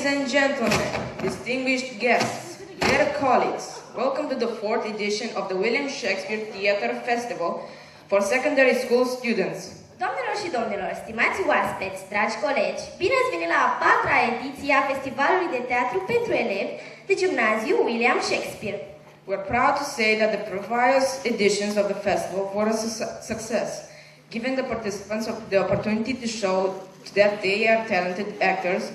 and gentlemen, distinguished guests, dear colleagues, welcome to the 4th edition of the William Shakespeare Theatre Festival for secondary school students. Doamnelor și domnilor, stimați oaspeți, dragi colegi, bine ați venit la a 4-a ediție a Festivalului de Teatru pentru elevi de gimnaziu William Shakespeare. We're proud to say that the previous editions of the festival were a success, giving the participants the opportunity to show that they are talented actors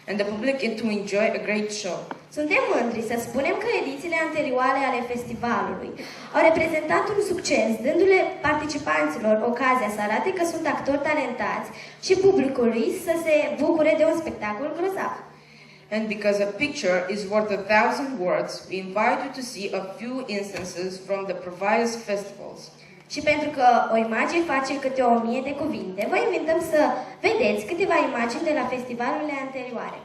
and the public to enjoy a great show. Suntem mândri să spunem că edițiile anterioare ale festivalului au reprezentat un succes, dându-le participanților ocazia să arate că sunt actori talentați și publicului să se bucure de un spectacol grozav. And because a picture is worth 1,000 words, we invite you to see a few instances from the previous festivals. Și pentru că o imagine face câte 1000 de cuvinte, vă invităm să vedeți câteva imagini de la festivalurile anterioare.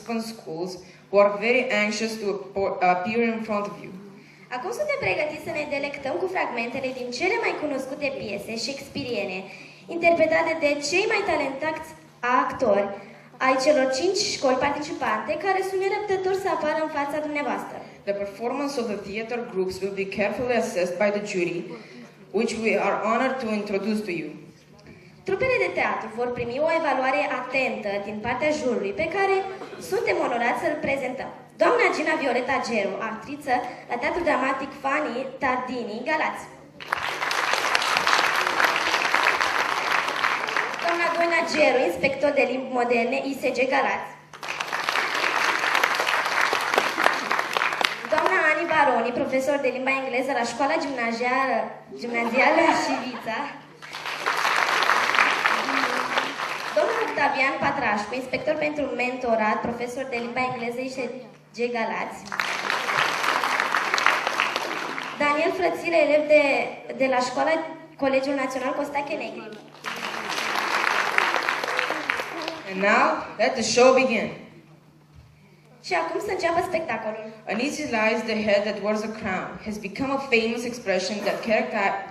participant schools who are very anxious to appear in front of you. Acum suntem pregătiți să ne delectăm cu fragmentele din cele mai cunoscute piese shakespeariene, interpretate de cei mai talentați actori ai celor 5 școli participante, care sunt nerăbdători să apară în fața dumneavoastră. The performance of the theater groups will be carefully assessed by the jury, which we are honored to introduce to you. Trupele de teatru vor primi o evaluare atentă din partea jurului, pe care suntem onorați să-l prezentăm. Doamna Gina Violeta Geru, actriță la Teatrul Dramatic Fani Tardini, Galați. Doamna Doina Geru, inspector de limbi moderne, ISG Galați. Doamna Ani Baroni, profesor de limba engleză la Școala Gimnazială Șivița. Domnul Octavian Patrașcu, inspector pentru mentorat, profesor de limba engleză ISG Galați. Daniel Frățile, elev de la Școala Colegiul Național Costache Negri. And now, let the show begin. Și acum să înceapă spectacolul. An easy lies the head that wears a crown has become a famous expression that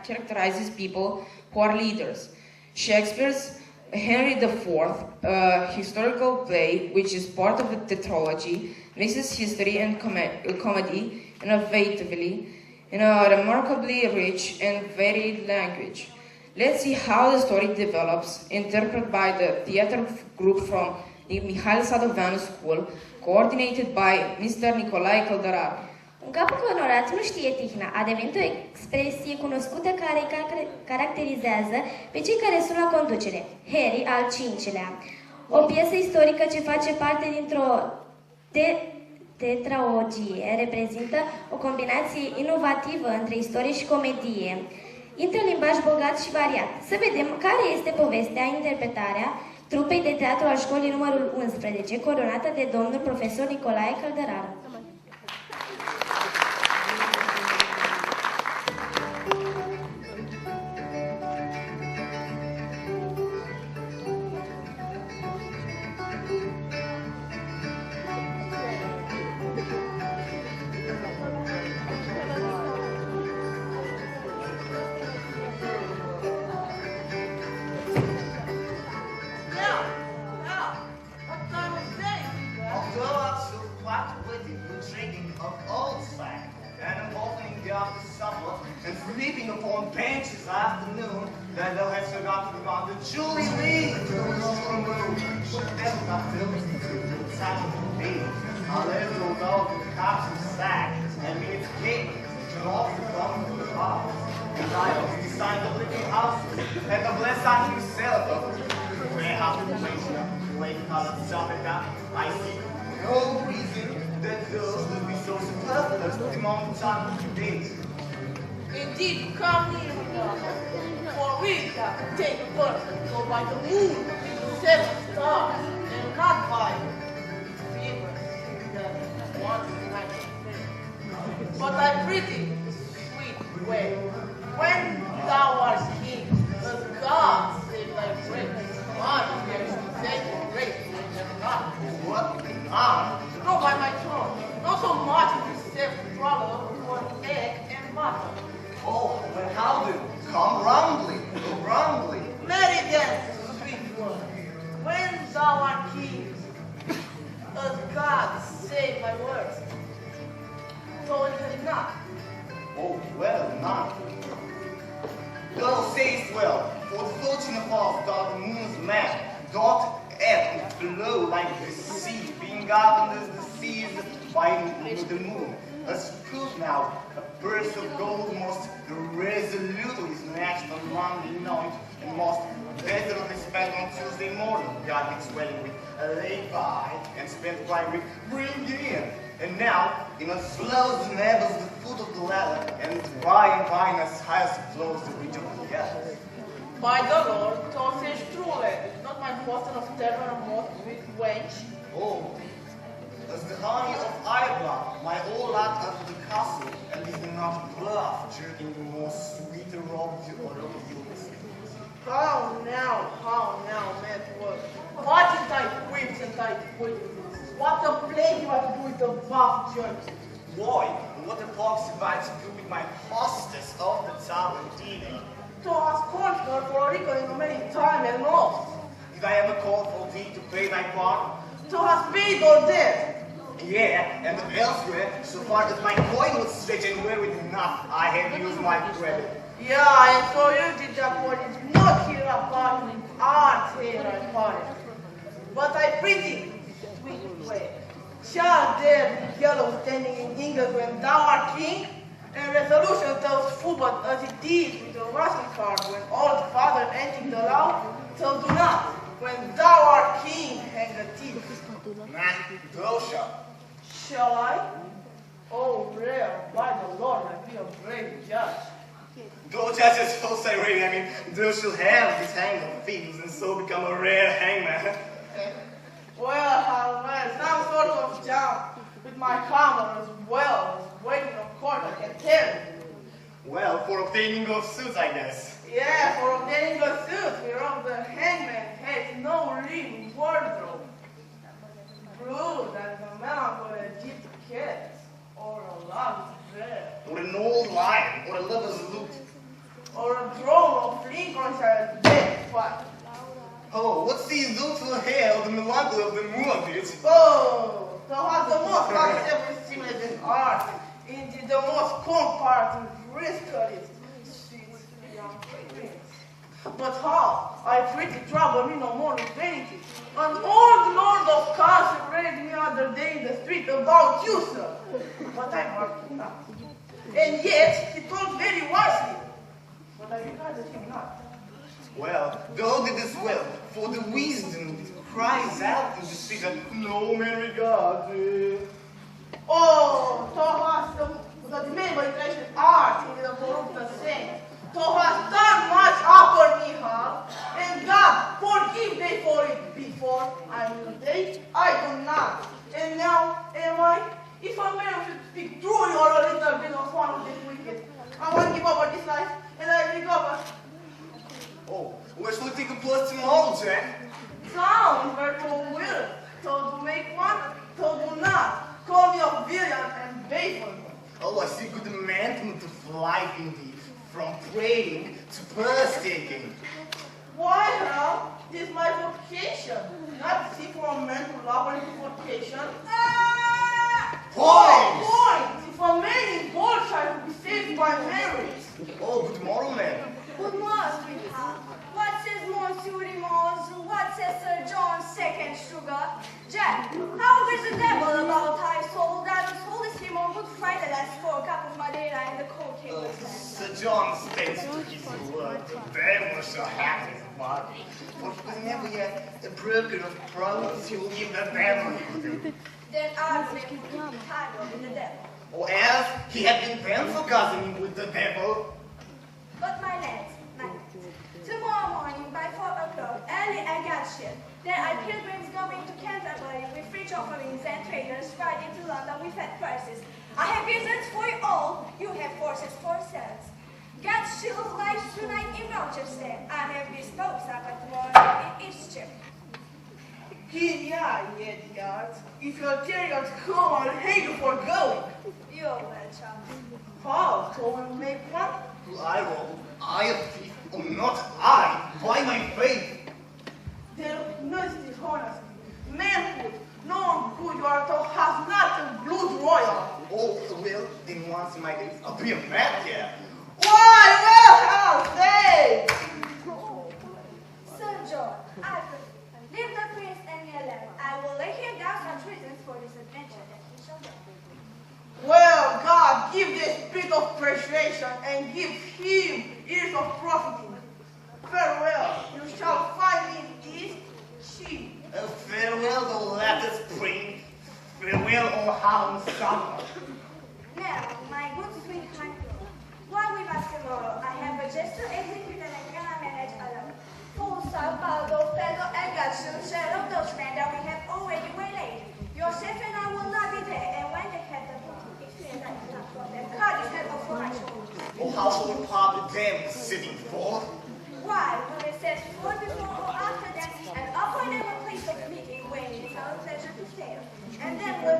characterizes people who are leaders. Shakespeare's Henry IV, a historical play which is part of a tetralogy, mixes history and comedy innovatively in a remarkably rich and varied language. Let's see how the story develops, interpreted by the theater group from the Mihail Sadoveanu School, coordinated by Mr. Nicolae Căldărar. Un cap cu onorați nu știe tihna a devenit o expresie cunoscută care caracterizează pe cei care sunt la conducere. Harry al V-lea. O piesă istorică ce face parte dintr-o tetralogie, reprezintă o combinație inovativă între istorie și comedie. Intră limbaj bogat și variat. Să vedem care este povestea, interpretarea trupei de teatru al școlii numărul 11, coordonată de domnul profesor Nicolae Căldărar. I see no reason that girls would be so superfluous among the time of today. Indeed, come here, for we can take birth, go by the moon, 7 stars, and not by fever, the one night thing. But thy pretty, sweet way, when thou art king, the gods save thy grace, on there's sacred grace, and not What? no, by my throne, not so much as the self-struggle for egg and butter. Oh, but how then? Come wrongly, wrongly. Mary then, sweet one, when thou art king, as God save my words, so it is not. Oh, well, not. Thou sayest well, for the fortune of us, doth the moon's man, doth ebb and flow like the sea, being governed as the seas by the moon. As proof now, a purse of gold most resolutely snatched on Monday night, and most resolutely spent on Tuesday morning, got its swelling with laid by, and spent by with bring in. And now, in as slow as the neighbors the foot of the ladder, and by and by in as high as it flows the reach of the heavens. By the Lord, thou sayest truly, is not my foster of terror a most sweet wench? Oh, as the honey of Ireland, my old lad of the castle, and is not bluff, jerking the most sweeter of the youths. How now, man, work? What is thy quips and thy quips? What a plenty what to do with the buff journey. Why? What the fox about to do with my hostess of the tavern dinner? To ask consular for a reckoning of many time and lost. Did I ever call for thee to pay thy part? To have paid or debt. Yeah, and elsewhere, so far as my coin was stretched and wherewith enough, I have used my credit. Yeah, and so you did that what is not here apart with art here apart. But I pretty sweet way. Shall there be yellow standing in England when thou art king? And resolution tells football as it is with the Russian card when old father ending the law, so do not, when thou art king, hang the teeth. Man, thou shalt. Shall I? Oh, rare, by the Lord, I be a brave judge. Though judges so say really, I mean, thou shalt have this hang of thieves and so become a rare hangman. Well, some sort of job with my camera as well as waiting on court, I can tell you. Well, for obtaining of suits, I guess. Yeah, for obtaining a suit, whereof the hangman has no real wardrobe. Blue, that the melancholy deep cat, or a love's bear, Or an old lion, or a lover's lute. or a drone of Lincolnshire dead fight. Oh, what's these lute for hair of the melancholy of the moon, bitch? Oh, thou hast the most acceptable stimulus in art, indeed the most comparative riskless sweet young prince. But how? I pretty trouble me no more with vanity. An old lord of castle raised me other day in the street about you, sir. But I marked him not. And yet he told very wisely. But I regarded him not. Well, thou didst well, for the wisdom cries out in the street that no man regards it. Oh, thou hast the demandable impression art in the corrupt saint. Thou hast done much upon me, huh? And God forgive thee for it before I knew thee. I do not. And now am I? If a man should speak truly or a little bit of one of this wicked, I won't give up on this life, and I will recover. Oh, where shall we take a place tomorrow, Jack? Sound where thou will, so to make one, so do not. Call me a villain and faithful. Oh, I see good commandment of life indeed, from praying to purse taking. Why, now? This is my vocation, not seek for a man to labor into vocation. Points! Points! If a man in Bolshoi will be saved by merit. Oh, good morrow, man. Good morning, sweetheart. What says Monsieur Rimons? What says Sir John Second Sugar? Jack, how is the devil about thy soul that was holdest him on Good Friday last for a cup of Madeira in the cold cable stand? Sir John states to his word, the devil shall have his body, for he was never yet a broker of promise who will give the devil anything. Then I will make him tangle with the devil. Or else he had been bent for cousin with the devil. But my lads, tomorrow morning by 4 o'clock, early I got ship. There are pilgrims going to Canterbury with rich offerings and traders riding to London with fat purses. I have business for you all. You have forces for sales. God's shield lies tonight in Rochester. I have bespoke supper tomorrow in each ship. Yeah, idiot. If your chariots come, I'll hang you for going. You're welcome. How? So we'll make one? I roll, I a thief, or not I, by my faith. There must be honesty, manhood, knowing who you are, so has not a blood royal. Oh, well, then once in my days, I'll be a man here. Why, well, how say? Sir John, I leave the prince and me alone. I will lay him down some reasons for this adventure that he shall get. Well, God, give the spirit of persuasion and give him ears of profiting. Farewell, you shall find me in east sheep. Farewell, the latter spring. Farewell, O harm summer. Now, my good sweetheart, while we must tomorrow, I have a just to execute and I cannot manage alone. Full Sao Paulo, Pedro, and Gatsu, share of those men that we have already waylaid. Your chef and I will not be there, and when they have the booty, it feels like it's not for them. God is head of my shoulders. Oh, how shall we part with them sitting forth? Why, will it set forth before or after them, and appoint them a place of meeting when it is our pleasure to sail? And then we'll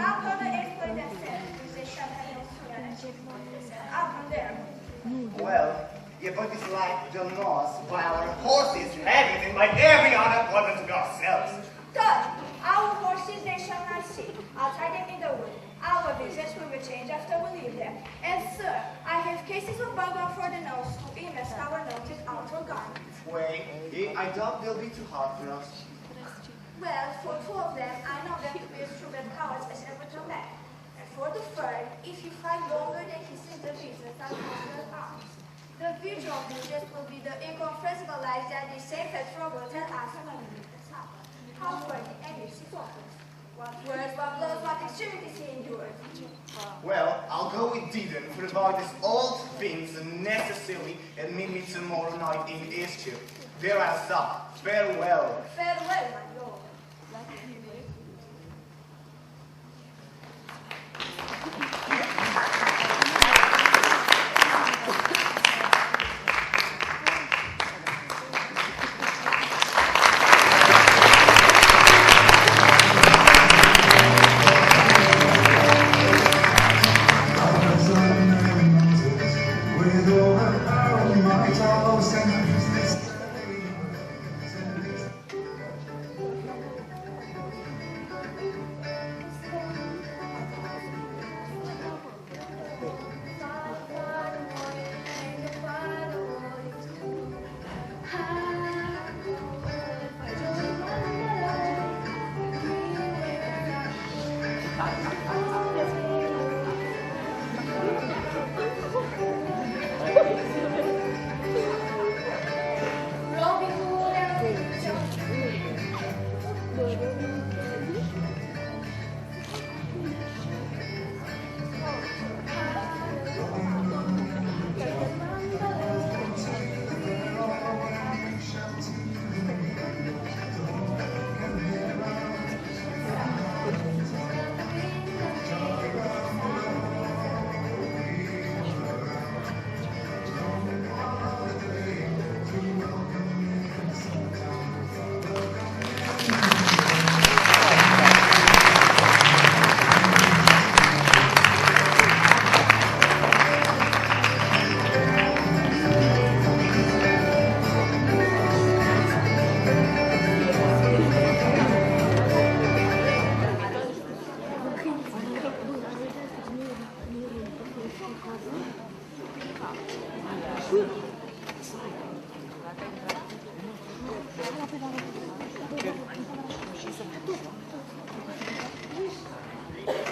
After the exploit themselves, they shall have no sooner up from there. Well, yeah, but it's like the loss by our horses having and by every other problem to ourselves. Third, our horses they shall not see. I'll tie them in the wood. Our business will be changed after we leave them. And sir, I have cases of burger for the nose to invest our noted outer garments. Wait, I doubt they'll be too hard for us. Well, for two of them, I know them to be as true and cowards as ever to man. And for the third, if he fight longer than he sees the business, I'll hold their arms. The future of business will be the Festival life that they say that Robert and us are going to meet the top. How worthy and this is offers. What words, what blows, what extremities he endured. Well, I'll go with Didan for about these old things necessarily and meet me tomorrow night in Acces. There I'll stop. Farewell. Farewell, my lord.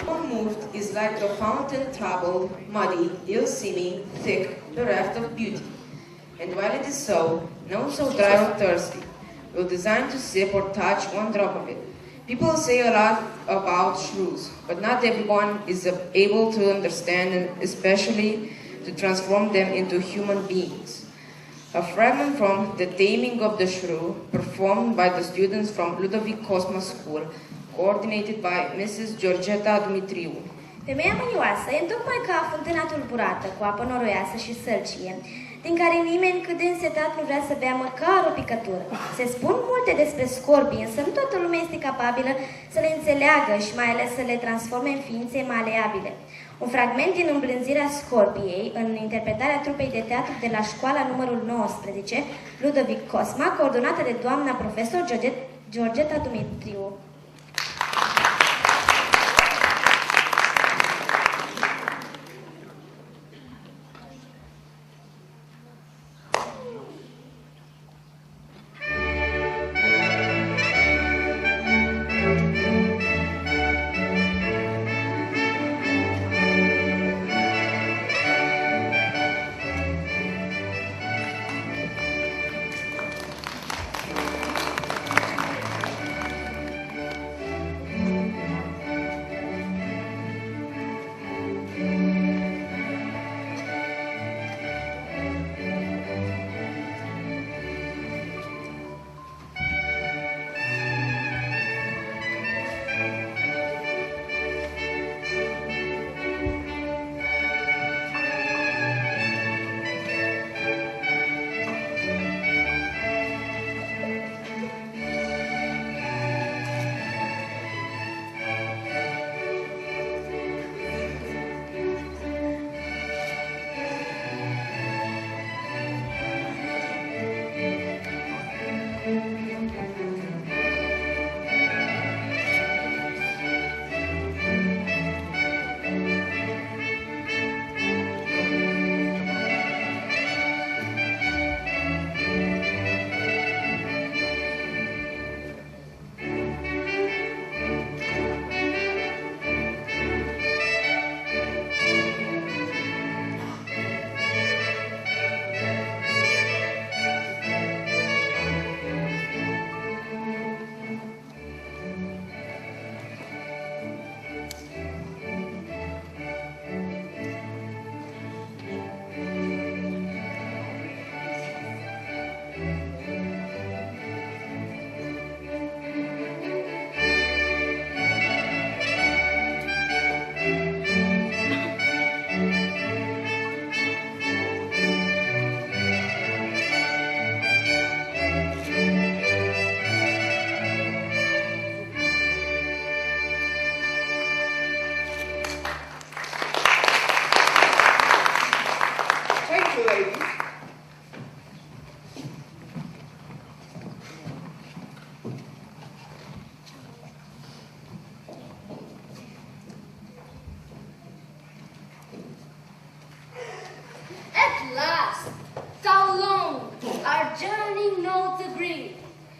Unmoved is like the fountain troubled, muddy, ill-seeming, thick, bereft of beauty. And while it is so, none so dry or thirsty, will design to sip or touch one drop of it. People say a lot about shrews, but not everyone is able to understand and especially to transform them into human beings. A fragment from The Taming of the Shrew, performed by the students from Ludovic Cosma School, coordinated by Mrs. Georgeta Dumitriu. Femeia mânioasă e tocmai ca fântâna tulburată, cu apă noroiasă și sălcie, din care nimeni cât de însetat nu vrea să bea măcar o picătură. Se spun multe despre scorpii, însă nu toată lumea este capabilă să le înțeleagă și mai ales să le transforme în ființe maleabile. Un fragment din Îmblânzirea Scorpiei, în interpretarea trupei de teatru de la școala numărul 19, Ludovic Cosma, coordonată de doamna profesor Georgeta Dumitriu.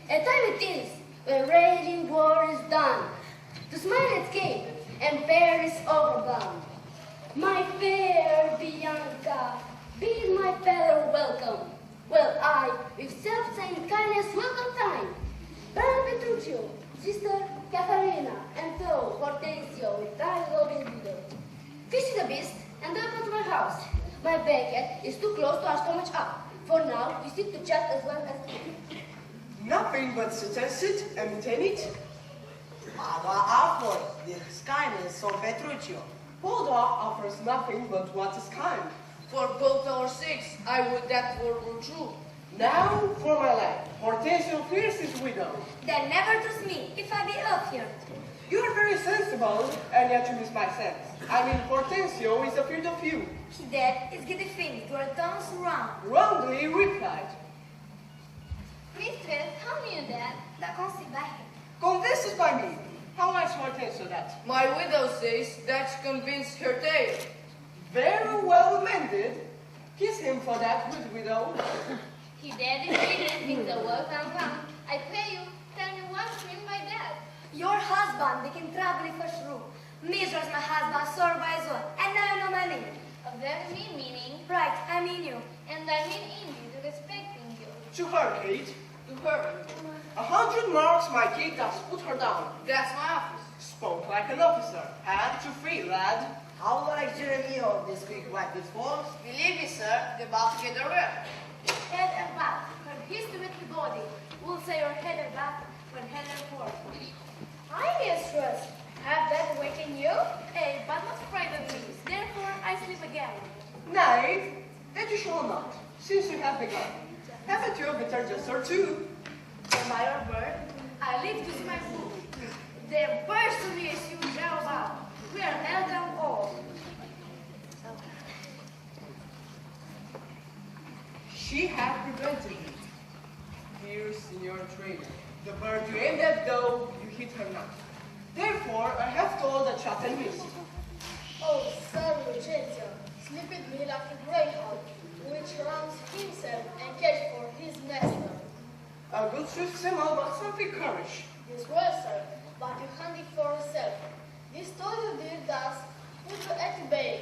A time it is, when raging war is done, to smile escape, and fear is overbound. My fair Bianca, bid my fellow welcome. Well, I, with self-same kindness, welcome time. Brother Petruccio, Sister Catarina, and so Hortensio, with eyes loving widow. Fish the beast, and welcome to my house. My banquet is too close to our stomach up. For now, you sit to chat as well as eat. Nothing but sit and maintain it. Ada offers this kindness of Petruccio. Poldo offers nothing but what is kind. For both our sakes, I would that word were true. Now for my life, Hortensio fears his widow. Then never trust me, if I be up here. You are very sensible, and yet you miss my sense. I mean, Hortensio is afraid of you. He dead is get the thing to our tongues round. Wrongly replied. Mistress, how knew that? That conceived by him. Convinced by me. How much Hortensio that? My widow says that convinced her tale. Very well mended. Kiss him for that, good widow. He dead indeed, in the world come. I pray you, tell me what you mean by that. Your husband became trouble for shrew. Mistress, my husband, sorry by his own, and now you know my meaning. A very mean meaning. Right, I mean you. And I mean indeed, respecting you. To her, Kate. To her. 100 marks, my Kate, that's put her down. That's my office. Spoke like an officer. Hand to free, lad. How like Jeremy of this quick white is false? Believe me, sir, the about to get her well. Head and back, her history with the body. We'll say your head and back when head and forth. Hi, mistress. Have that awakened you? Hey, but not frightened me. Therefore, I sleep again. Nay, that you shall not, since you have begun. Haven't you better just or two? Am I your bird? I live to see my food. There burst to me as you shall bow. We are held down all. She had prevented me. Dear Signor Trader, the bird you aimed at, though, you hit her not. Therefore, I have told the chat and missed. Oh, Sir Lucentio, sleep with me like a greyhound, which runs himself and catch for his master. A good swift Simul, but something courage. This well, sir, but you hunt it for yourself. This told you did thus, would you act big?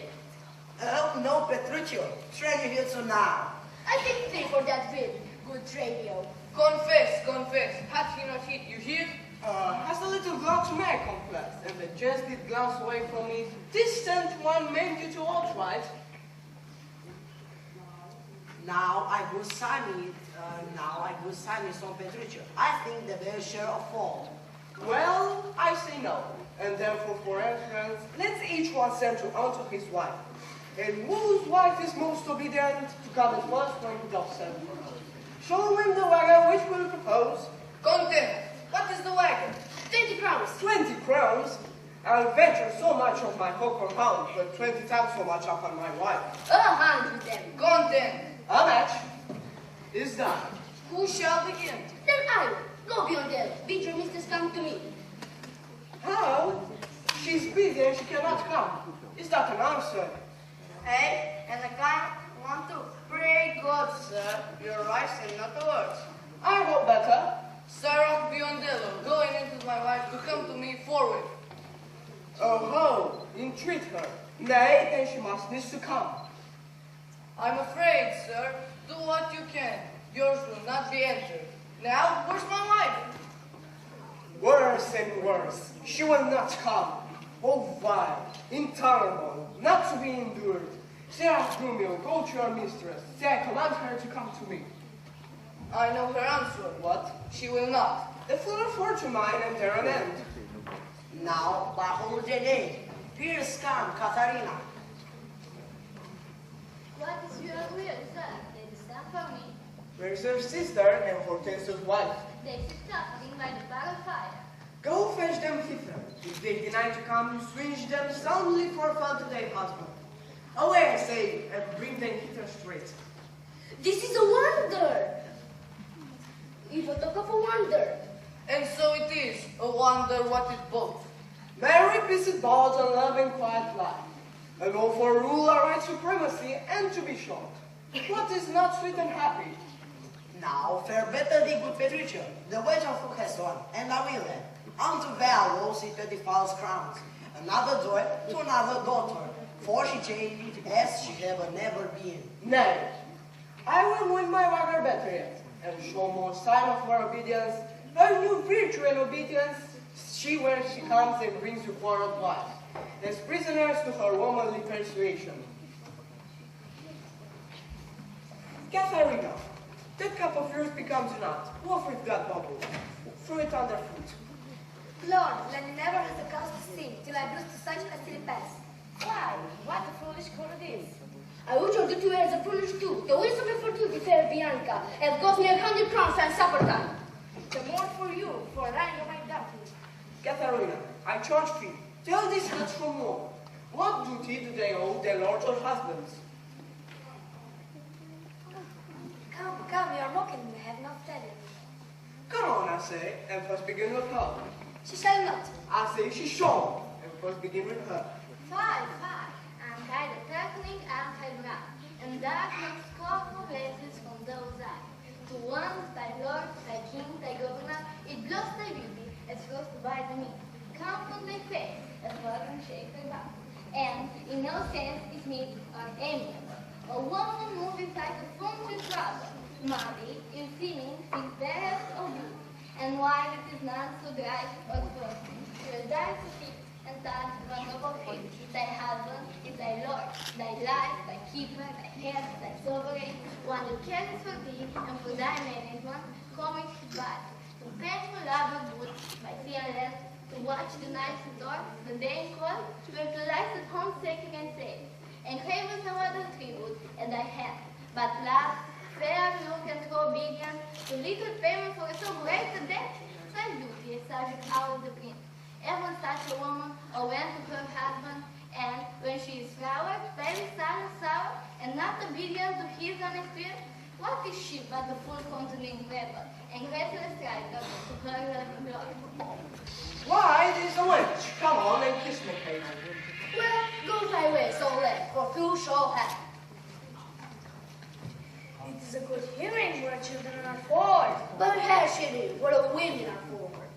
Oh, no, Petruccio. Train you here to now. I take three for that bid, good radio. Confess, confess. Hath he not hit you here? Has a little glance to my complex, and the just did glance away from me. Distant one meant you to outright. Now I go sign some Petruccio. I think the bear share of all. Well, I say no, and therefore for reference, let's each one send to unto his wife. And whose wife is most obedient to God at first when he doth send for her? Show him the wagon which will propose. Content. What is the wagon? 20 crowns. 20 crowns. I'll venture so much of my hook or hound, but 20 times so much upon my wife. 100 then. Content. A match is done. Who shall begin? Then I will. Go beyond there. Bid your mistress come to me. How? She's busy and she cannot come. Is that an answer? Hey, and the kind want to pray God, sir. You're right and not the words. I hope better. Sarah Biondello, going into my wife to come to me forward. Oh ho, entreat her. Nay, then she must needs to come. I'm afraid, sir. Do what you can. Yours will not be entered. Now, where's my wife? Worse and worse. She will not come. Oh, vile, intolerable, not to be endured. Sarah Grumio, go to your mistress. Say I command her to come to me. I know her answer. What? She will not. The fuller fortune mine and there an end. Now, by homogene, Pierce come, Catarina. What is your will, sir? They stand for me. Where's her sister and Hortensio's wife? They sit suffering by the battle fire. Go fetch them hither. If they deny to come, you swinge them soundly for fun to their husband. Away, I say, and bring them hither straight. This is a wonder. If I talk of a wonder. And so it is. A wonder what is both. Merry, peace, balls, and loving quiet life. And all for rule, our right supremacy, and to be short. What is not sweet and happy? Now, fare better the good Patricia. The wage of hook has won, and I will end. Unto Val seated the false crowns. Another joy to another daughter, for she changed as she had never been. Nay, I will win my wagger better yet, and show more sign of her obedience, her new virtue and obedience, she where she comes and brings you quarreled wives, as prisoners to her womanly persuasion. Katharina, that cup of yours becomes a knot. Off with that bubble. Throw it underfoot. Lord, let me never has a cause to sin, till I bruise to such a silly pass. Why? What a foolish call it is. I wish your duty as a foolish too. The wisdom and fortitude, fair Bianca, has got me 100 crowns and supper time. The more for you, for I know my daughter. Katharina, I charge thee, tell these nuts from war. What duty do they owe their lords or husbands? Come, you are mocking me, I have not said it. Come on, I say, and first begin with her. She shall not. I say she shall, and first begin with her. Fine. Anti the tackling, anti-ground, and dark and scornful races from those eyes. To one, thy lord, thy king, thy governor, it blows thy beauty, as first by the meat. Come from thy face, as well and shake thy back. And in no sense is meat or amiable. A woman moving like a fountain trouble, muddy, in seeming, is best of you. And while it is not so dry or thirsty, you will die to feed and touch one above him. Thy husband is thy lord, thy life, thy keeper, thy head, thy sovereign, one who cares for thee and for thy management, coming to battle, to painful labor good, by fearless, to watch the night door, the day cold, to utilize the home sacred and safe, and craving some other tribute at thy hand. But love, fair look and true obedience, to little payment for so great a debt, such duty is subject out of the prince. Even such a woman, or went to her husband, and when she is flowered, very sad and sour, and not obedient to his honest will, what is she but the full containing rebel, and graceless striker to her loving Lord? Why, there's a wench. Come on and kiss me, Kate. Well, go thy way, so let, for few shall have. It is a good hearing where children are forward, but here she is, where the women are forward.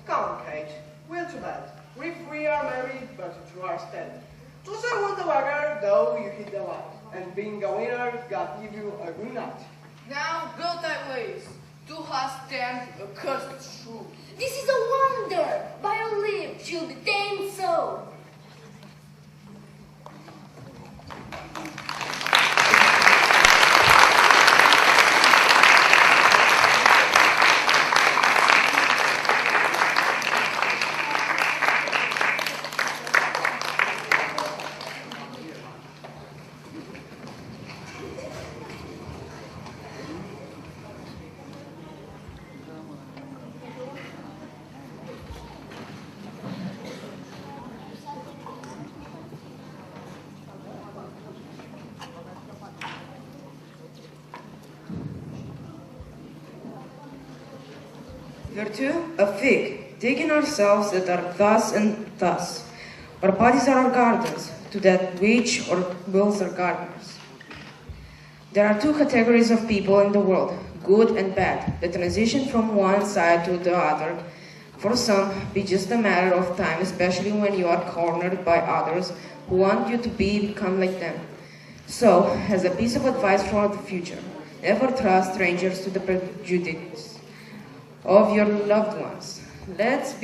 Come, Kate. We'll to bed. We three are married, but you are stead. To say one the wagger, though you hit the light. And being a winner, God give you a good night. Now go thy ways. Thou hast damned accursed shrew. This is a wonder! By your lips she'll be tamed so. Virtue, a fig, digging ourselves that are thus and thus. Our bodies are our gardens, to that which or wills are gardeners. There are two categories of people in the world, good and bad. The transition from one side to the other, for some, be just a matter of time, especially when you are cornered by others who want you to become like them. So, as a piece of advice for the future, never trust strangers to the prejudice of your loved ones. Let's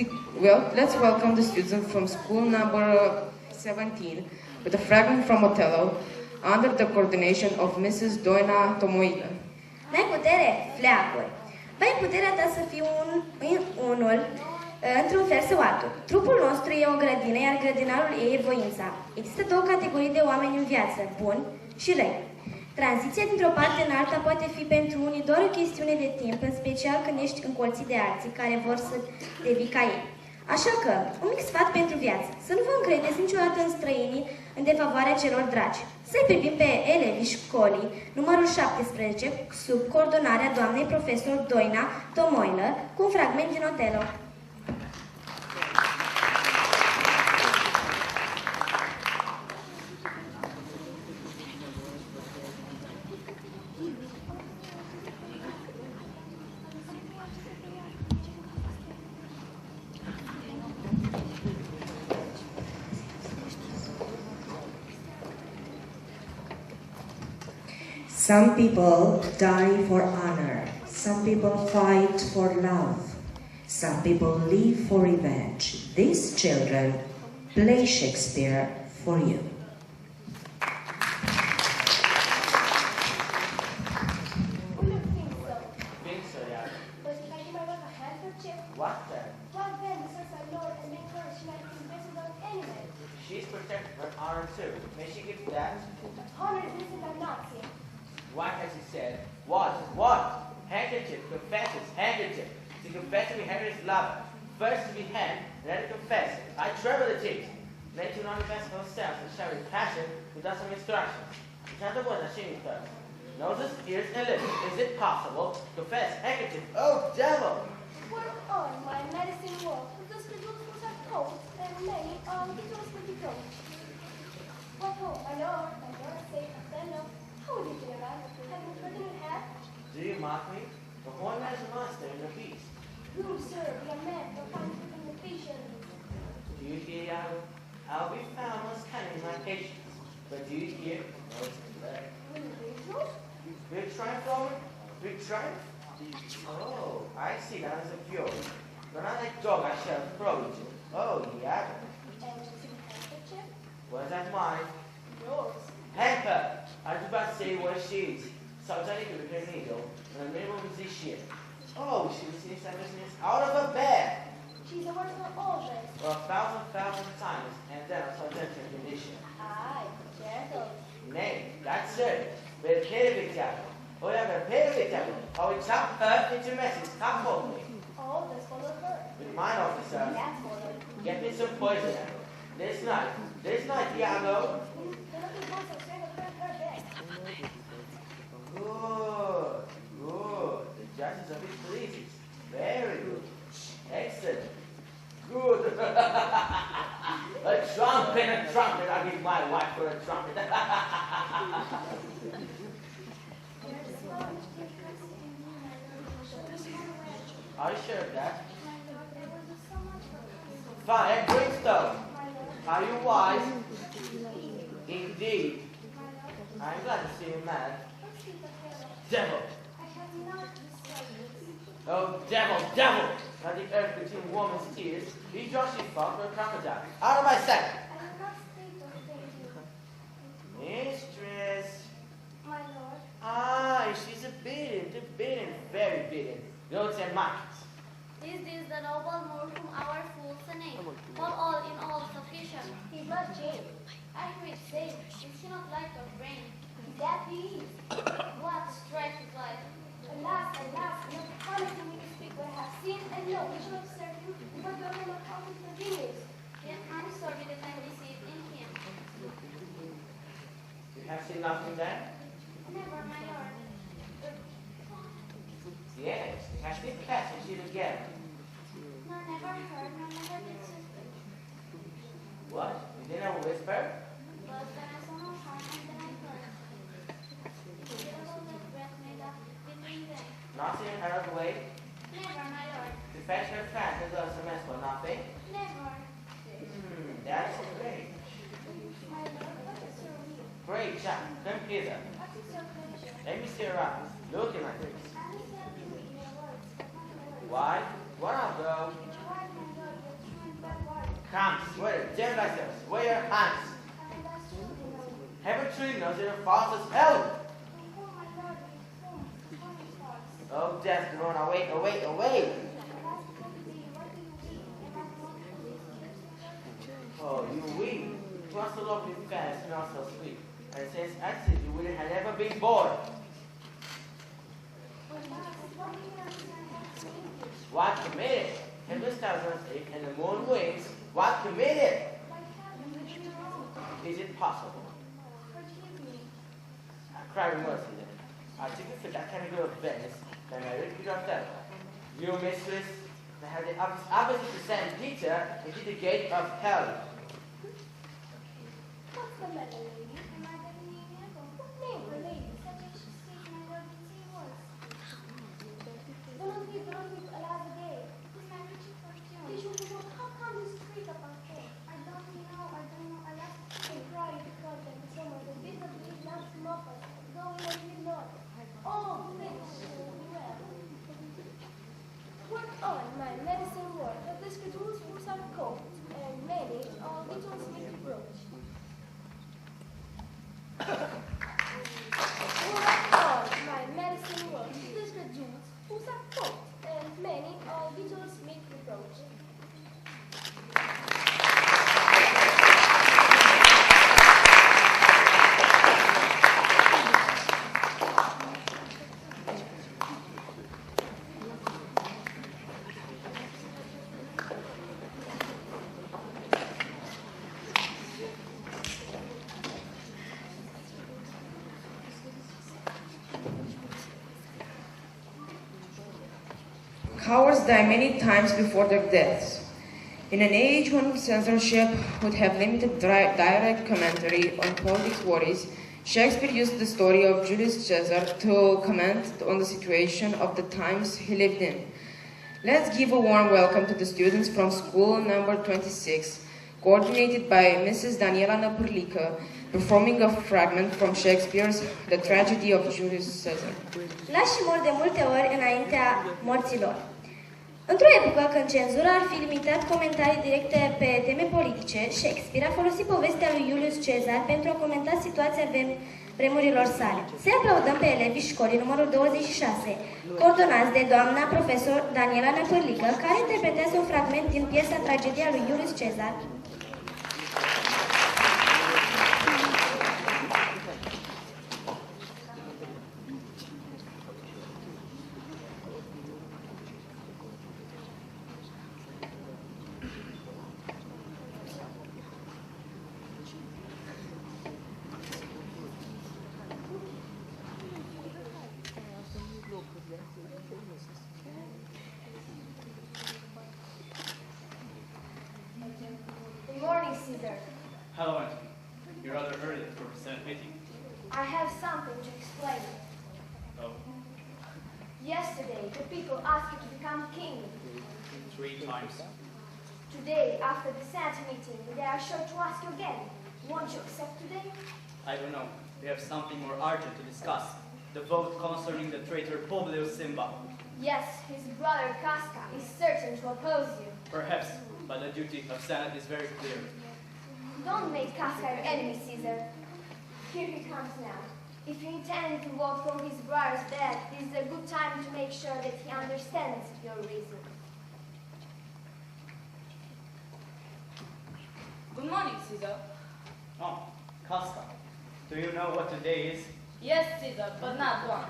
welcome the students from school number 17 with a fragment from Othello under the coordination of Mrs. Doina Tomoila. N-ai putere, fleacuri. Băi, puterea ta să fii unul, într-un fel sau altul. Trupul nostru e o grădină, iar grădinarul ei e voința. Există două categorii de oameni în viață, buni și răi. Tranziția dintr-o parte în alta poate fi pentru unii doar o chestiune de timp, în special când ești încolțit de alții care vor să devii ca ei. Așa că, un mic sfat pentru viață, să nu vă încredeți niciodată în străinii în defavoarea celor dragi. Să-i privim pe elevii școlii, numărul 17, sub coordonarea doamnei profesor Doina Tomoilă, cu un fragment din Othello. Some people die for honor. Some people fight for love. Some people live for revenge. These children play Shakespeare for you. What then? What then, since I know and make her, she might be invisible anyway. She's protected her honor too. May she give that? Honor is missing by Nazi. What has he said? What? Handkerchief, confesses, handkerchief. To confess to be Henry's lover. First to be hanged, then to confess. I treble the cheeks. Make you not invest themselves and share with passion without some instructions. It's not the word that she first. Noses, ears, and lips. Is it possible? Confess, handkerchief. Oh, devil! Work on my medicine work, because the doctors are cold, and many are because we don't. What hope? I know, say, I know. How did you arrive? Have you heard in hat? Do you mock me? The horn has a monster and a beast. No, sir, we are men, we're fine in the patient. Do you hear, Yahoo? I'll be found most cunning in my patience. But do you hear? No, it's blood. Big triumph, Roman? Big triumph? Oh, I see, that is a fury. But not like dog, I shall throw you. Oh, yeah. And you see the handkerchief? Was that mine? Yours. Hamper! I was about to say what she is. Subject to her needle, and a minimum musician. Oh, she was seeing some business out of her bed. She's a wonderful always. For 1,000 times, and then a subject condition. Aye, gentle. Nay, that's it. We're pay the oh, yeah, we're pay the oh, we chop her into messes. Come for me. Oh, let's follow her. With mine, officer. That's follow. Get me some poison. This night, Diablo. The looking boys are saying her bed. Good. The judges of his police. Very good. Excellent. Good. a trumpet. I'll give my wife for a trumpet. Are you sure of that? Fine, brimstone. Are you wise? Indeed. I'm glad to see you mad. Devil! Oh, devil! Now the earth between woman's tears, he draws she fought for a crocodile. Out of my sight! Mistress! My lord. Ah, she's a bidden, very bidden. Goats and monkeys. Is this the noble moor whom our fools name? All in all sufficient. He's not Jane. I hear it say, is she not like a brain? That he is. What strife is life? Alas, not promising me to speak what I have seen and know which will serve you, but go on account of convenience. Yet I'm sorry that I received in him. You have seen nothing there? Never, my lord. Yes, it has been cast and she again. Nor never heard, nor never did suspect. What? You didn't whisper? But when I saw no harm, and then I heard. The little that breath made up between them. Nothing out of the way? Never, my lord. To fetch her fast as well as a mess for nothing? Never. That's great. My lord, what is your will? Great, Jack. Come hither. What is your pleasure? Let me see her eyes. Look in my face. I understand you in your words, but not your words. Why? What I'll go? Why, my lord, you're true and bad word. Come, swear it. Damn thyself. Swear your hands. And that's true, you know. Heaven truly knows that your false as hell. Oh, my lord, we form thoughts. Oh, death, groan. Awake. And that's what we be. What do you be? And that's what we be. Oh, you weep. You are so lovely fair and smell so sweet. And since Acces, you wouldn't have ever been born. What committed? And the stars on stage and the moon wings. What committed? Is it possible? I cry mercy then. I took it for that kind of girl of Venice, then I read you of that. You, mistress, that had the opposite to St. Peter into the gate of hell. What's the matter, lady? Am I getting you in? What name for lady? Such as she speaks my lord and see words. Don't weep, alas a day. This my rich fortune. Did you know how come you street upon faith? I don't know, alas, I cry because and summer the visibly loves muffled, going as we know. on, my medicine work, the schedules books are cold, and many are little smith approach. Work on, my medicine work, the schedules books are cold, and many are little smith approach. Cowards die many times before their deaths. In an age when censorship would have limited direct commentary on politics worries, Shakespeare used the story of Julius Caesar to comment on the situation of the times he lived in. Let's give a warm welcome to the students from school number 26, coordinated by Mrs. Daniela Năpârlică, performing a fragment from Shakespeare's The Tragedy of Julius Caesar. Lașii mor de multe ori înaintea morților. Într-o epocă când cenzura ar fi limitat comentarii directe pe teme politice, Shakespeare a folosit povestea lui Julius Caesar pentru a comenta situația vremurilor sale. Să aplaudăm pe elevii școlii numărul 26, coordonați de doamna profesor Daniela Năpârlică, care interpretează un fragment din piesa Tragedia lui Julius Caesar. Good morning, Caesar. Hello, Anthony. You're rather early for a Senate meeting. I have something to explain. Oh, Yesterday, the people asked you to become king. 3 times. Today, after the Senate meeting, they are sure to ask you again. Won't you accept today? I don't know. We have something more urgent to discuss. The vote concerning the traitor Publius Simba. Yes, his brother Casca is certain to oppose you. Perhaps, but the duty of Senate is very clear. Don't make Casca your enemy, Caesar. Here he comes now. If you intend to vote for his brother's death, this is a good time to make sure that he understands your reason. Good morning, Caesar. Oh, Casca. Do you know what today is? Yes, Caesar, but not one.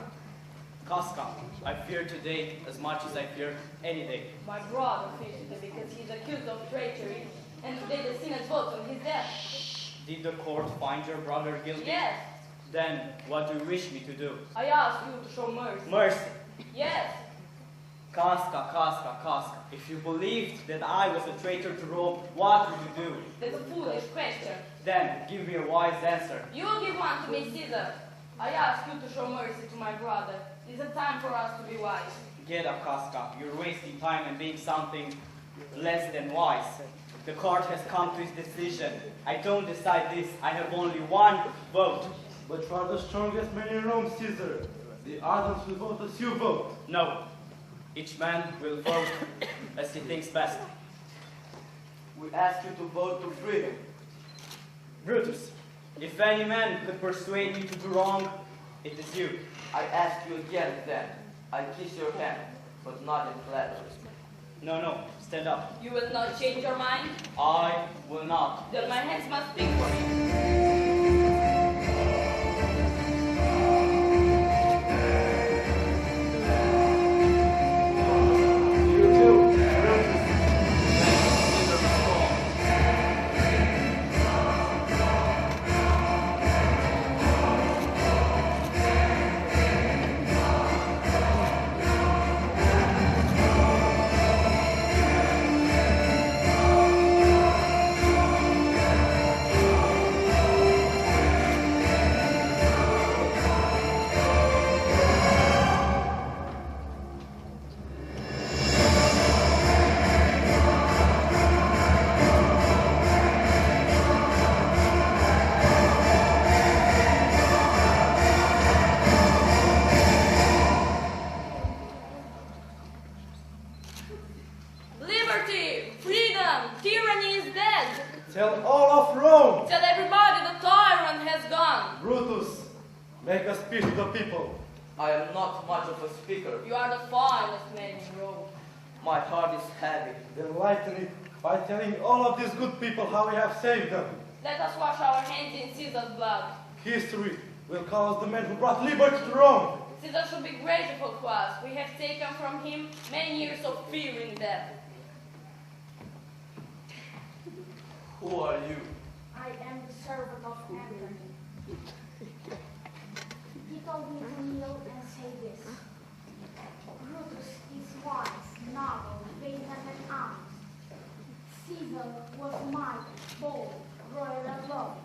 Casca, I fear today as much as I fear any day. My brother fears it because he's accused of treachery, and today the Senate votes on his death. Did the court find your brother guilty? Yes. Then, what do you wish me to do? I ask you to show mercy. Mercy. Yes. Casca, Casca, Casca. If you believed that I was a traitor to Rome, what would you do? That's a foolish question. Then, give me a wise answer. You give one to me, Caesar. I ask you to show mercy to my brother. It's a time for us to be wise. Get up, Casca. You're wasting time and being something less than wise. The court has come to its decision. I don't decide this. I have only one vote. But you are the strongest man in Rome, Caesar. The others will vote as you vote. No. Each man will vote as he thinks best. We ask you to vote to freedom. Brutus, if any man could persuade me to do wrong, it is you. I ask you again then. I kiss your hand, but not in flattery. No, stand up. You will not change your mind? I will not. Then my hands must speak for me. Tell all of Rome. Tell everybody the tyrant has gone. Brutus, make a speech to the people. I am not much of a speaker. You are the finest man in Rome. My heart is heavy. Then lighten it by telling all of these good people how we have saved them. Let us wash our hands in Caesar's blood. History will call us the men who brought liberty to Rome. Caesar should be grateful to us. We have taken from him many years of fear and death. Who are you? I am the servant of Antony. He told me to kneel and say this. Brutus is wise, noble, valiant, and honest. Caesar was mighty, bold, royal, and loving.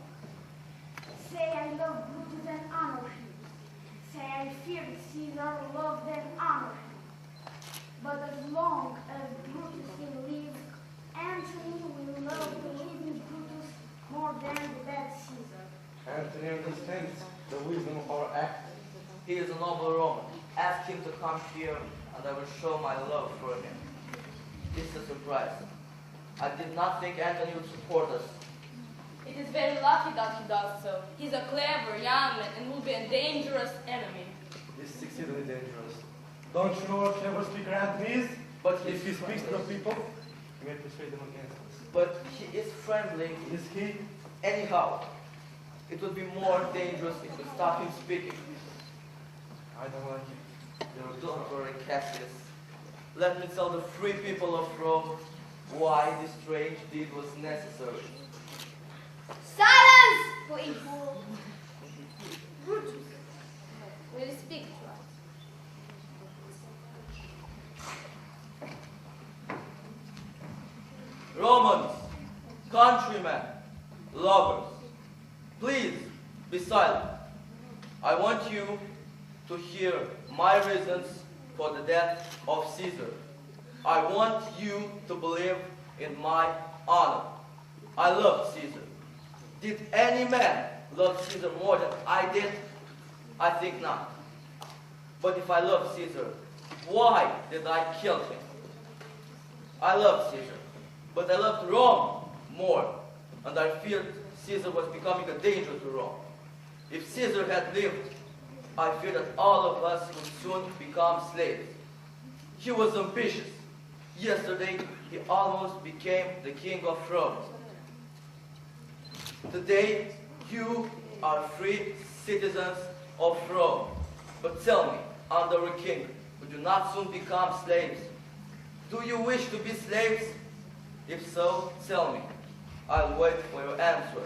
Say I love Brutus and honor him. Say I fear Caesar, loved and honor him. But as long as Brutus will live, Antony will love the living Brutus more than the dead Caesar. Antony understands the wisdom of our act. He is a noble Roman. Ask him to come here, and I will show my love for him. This is a surprise. I did not think Antony would support us. It is very lucky that he does so. He's a clever young man and will be a dangerous enemy. This is exceedingly dangerous. Don't you know what clever speaker Antony is? But if he speaks to the people, he may persuade them against us. But he is friendly. Is he? Anyhow, it would be more dangerous if we stop him speaking. I don't like it. Don't worry, Cassius. Let me tell the free people of Rome why this strange deed was necessary. Silence, please. Brutus, will you speak to us? Romans, countrymen, lovers, please be silent. I want you to hear my reasons for the death of Caesar. I want you to believe in my honor. I love Caesar. Did any man love Caesar more than I did? I think not. But if I love Caesar, why did I kill him? I love Caesar, but I loved Rome more, and I feared Caesar was becoming a danger to Rome. If Caesar had lived, I fear that all of us would soon become slaves. He was ambitious. Yesterday, he almost became the king of Rome. Today, you are free citizens of Rome. But tell me, under a king, would you not soon become slaves? Do you wish to be slaves? If so, tell me. I'll wait for your answer.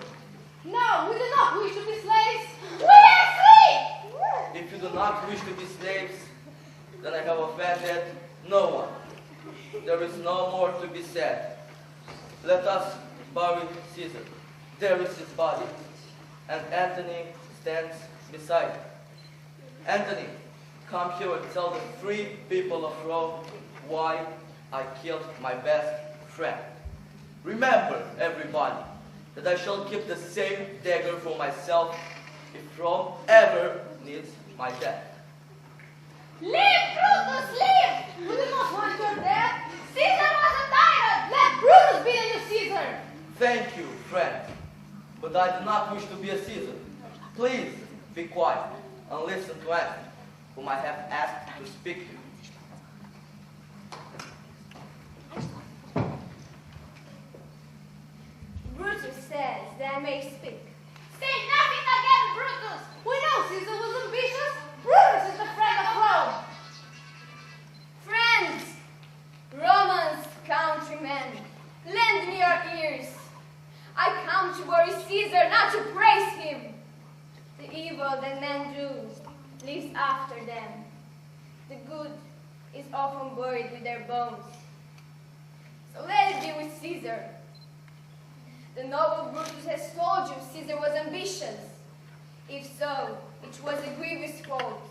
No, we do not wish to be slaves. We are free! If you do not wish to be slaves, then I have offended no one. There is no more to be said. Let us bury Caesar. There is his body, and Antony stands beside him. Antony, come here and tell the free people of Rome why I killed my best friend. Remember, everybody, that I shall keep the same dagger for myself if Rome ever needs my death. Leave, Brutus, leave! We do not want your death. Caesar was a tyrant. Let Brutus be the new Caesar. Thank you, friend. But I do not wish to be a Caesar. Please be quiet and listen to Antony, whom I have asked to speak to. Brutus says that I may speak. Say nothing against Brutus! We know Caesar was ambitious. Brutus is the friend of Rome. Friends, Romans, countrymen, lend me your ears. I come to worry Caesar, not to praise him. The evil that men do lives after them. The good is often buried with their bones. So let it be with Caesar. The noble Brutus has told you Caesar was ambitious. If so, it was a grievous fault,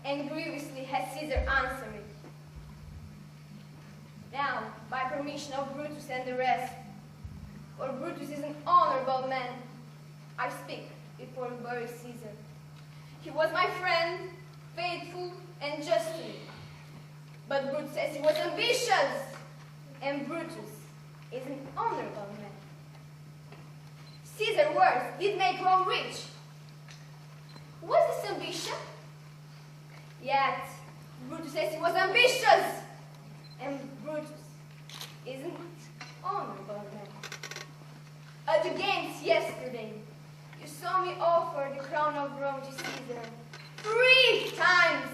and grievously has Caesar answered it. Now, by permission of Brutus and the rest, for Brutus is an honorable man, I speak before we bury Caesar. He was my friend, faithful and just to me. But Brutus says he was ambitious, and Brutus is an honorable man. Caesar's words did make Rome rich. Was this ambition? Yet, Brutus says he was ambitious. And Brutus isn't honorable man. At the games yesterday, you saw me offer the crown of Rome to Caesar 3 times.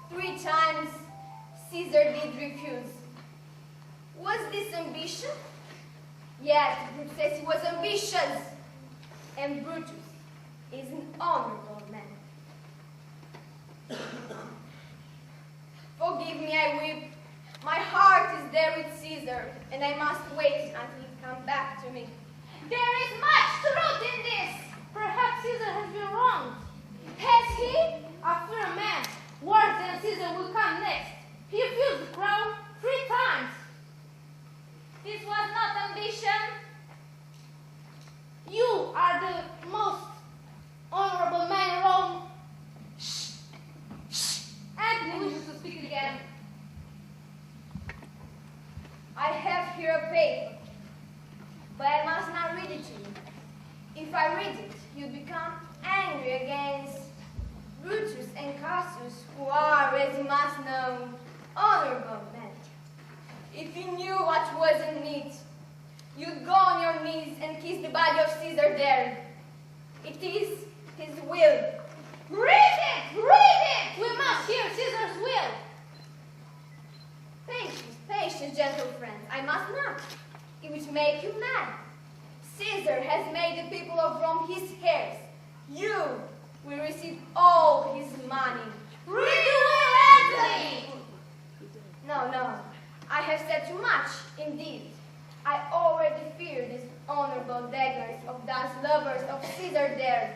3 times Caesar did refuse. Was this ambition? Yet Brutus says he was ambitious. And Brutus is an honorable man. Forgive me, I weep. My heart is there with Caesar, and I must wait until he comes back to me. There is much truth in this. Perhaps Caesar has been wronged. Has he? After a man worse than Caesar will come next. He refused the crown 3 times. This was not ambition. You are the most honorable man in Rome. Shh. Shh. Antony wishes to speak again. I have here a paper, but I must not read it to you. If I read it, you become angry against Brutus and Cassius, who are, as you must know, honorable men. If you knew what was in it, you'd go on your knees and kiss the body of Caesar there. It is his will. Read it! Read it! We must hear Caesar's will. Patience, patience, gentle friends. I must not. It would make you mad. Caesar has made the people of Rome his heirs. You will receive all his money. Read the will, Antony! No, no. I have said too much, indeed. I already fear these honorable daggers of those lovers of Caesar there.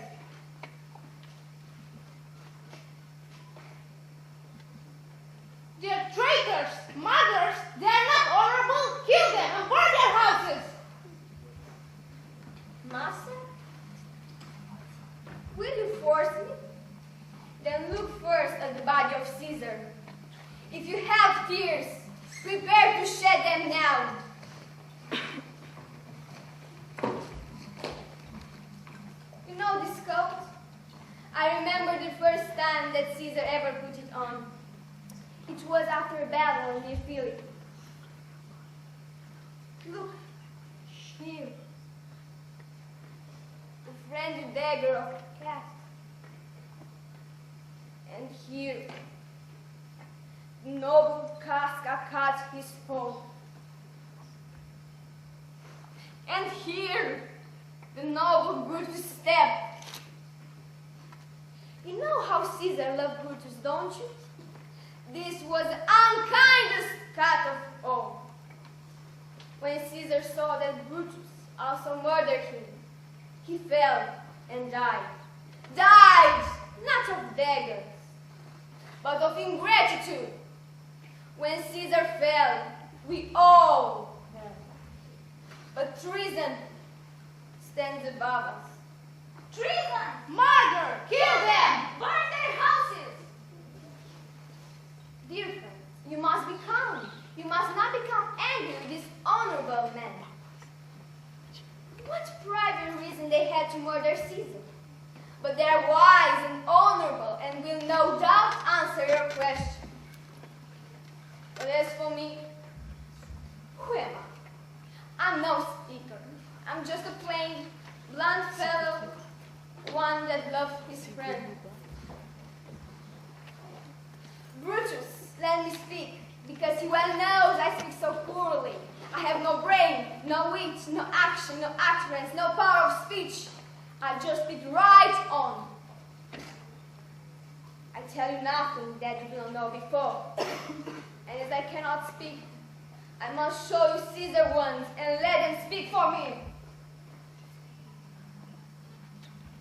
They are traitors, murderers. They are not honorable. Kill them and burn their houses. Master? Will you force me? Then look first at the body of Caesar. If you have tears, prepare to shed them now. You know this coat? I remember the first time that Caesar ever put it on. It was after a battle near Philippi. Look, here. The friendly dagger of a cat. And here, the noble Casca cut his foe. And here, the noble Brutus stepped. You know how Caesar loved Brutus, don't you? This was the unkindest cut of all. When Caesar saw that Brutus also murdered him, he fell and died. Died, not of daggers, but of ingratitude. When Caesar fell, we all fell. But treason stands above us. Treason! Murder! Kill them! Burn their houses! Dear friends, you must be calm. You must not become angry with this honorable man. What private reason they had to murder Caesar? But they are wise and honorable and will no doubt answer your question. But as for me, who am I? I'm no speaker. I'm just a plain, blunt fellow, one that loves his friend. Brutus, let me speak, because he well knows I speak so poorly. I have no brain, no wit, no action, no utterance, no power of speech. I just speak right on. I tell you nothing that you do not know before. And as I cannot speak, I must show you Caesar once and let him speak for me.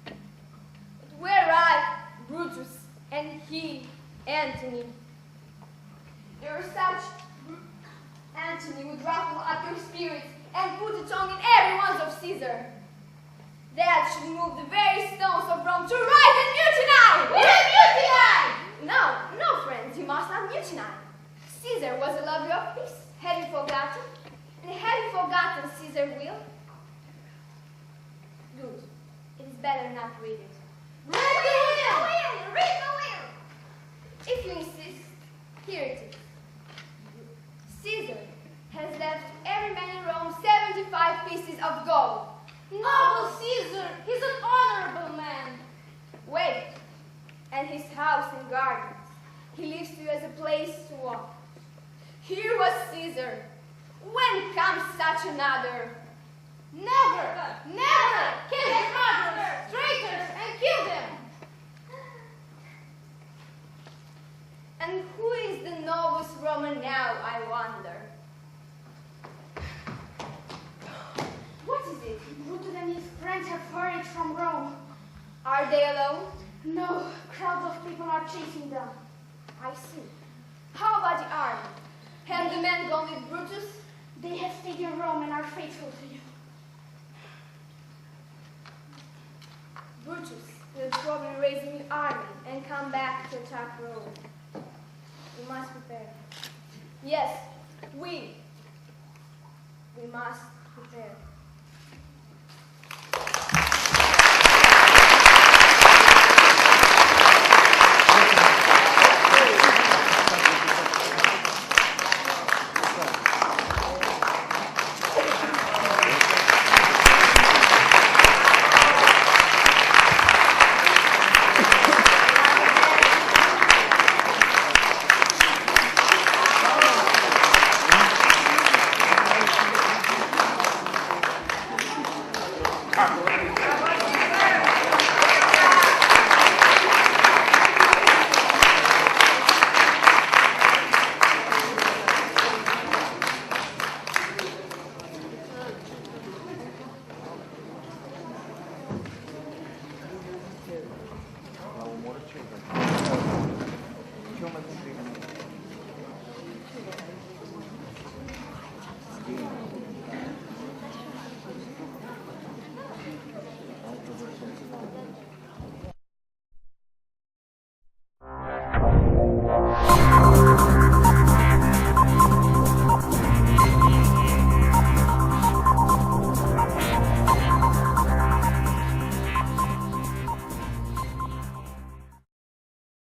But were I, Brutus, and he, Antony, there are such Antony would ruffle up your spirits and put a tongue in every one of Caesar. That should move the very stones of Rome to rise and mutiny! We'll mutiny! No, no, friends, you must not mutiny. Caesar was a lover of peace. Have you forgotten? And have you forgotten Caesar's will? Good. It is better not to read it. Read the will! Read the will! If you insist, here it is. Caesar has left every man in Rome 75 pieces of gold. Noble Caesar! He's an honorable man! Wait, and his house and gardens. He leaves to you as a place to walk. Here was Caesar. When comes such another? Never! Never! Kill his murderers, traitors, and kill them! And who is the novus Roman now, I wonder? What is it? Brutus and his friends have hurried from Rome. Are they alone? No, crowds of people are chasing them. I see. How about the army? Have the men gone with Brutus? They have stayed in Rome and are faithful to you. Brutus will probably raise an army and come back to attack Rome. We must prepare. Yes, we must prepare.